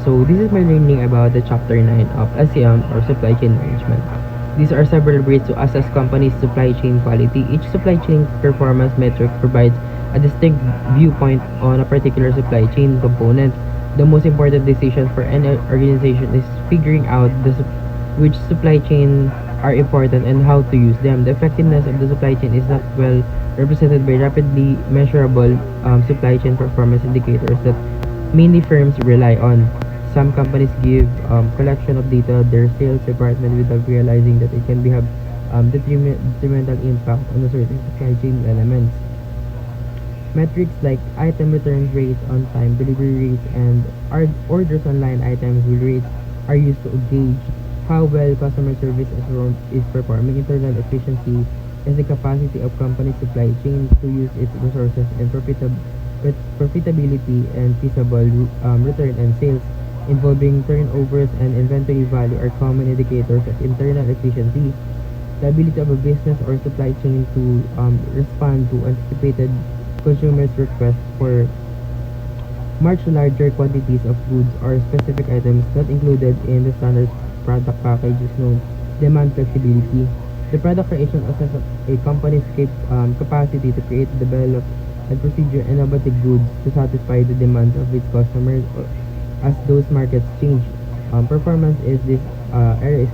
So this is my learning about the chapter 9 of SCM or supply chain management. These are several ways to assess companies' supply chain quality. Each supply chain performance metric provides a distinct viewpoint on a particular supply chain component. The most important decision for any organization is figuring out which supply chain are important and how to use them. The effectiveness of the supply chain is not well represented by rapidly measurable supply chain performance indicators that many firms rely on. Some companies give collection of data their sales department without realizing that it can have detrimental impact on a certain supply chain elements. Metrics like item return rates, on time delivery rates, and orders online items will rates are used to gauge how well customer service is performing. Internal efficiency is the capacity of company supply chain to use its resources and profitability and feasible return and sales involving turnovers and inventory value are common indicators of internal efficiency. The ability of a business or supply chain to respond to anticipated consumers' requests for much larger quantities of goods or specific items not included in the standard product package is known demand flexibility. The product creation assesses a company's capacity to create, develop, and procedure innovative goods to satisfy the demands of its customers as those markets change. Performance is this area is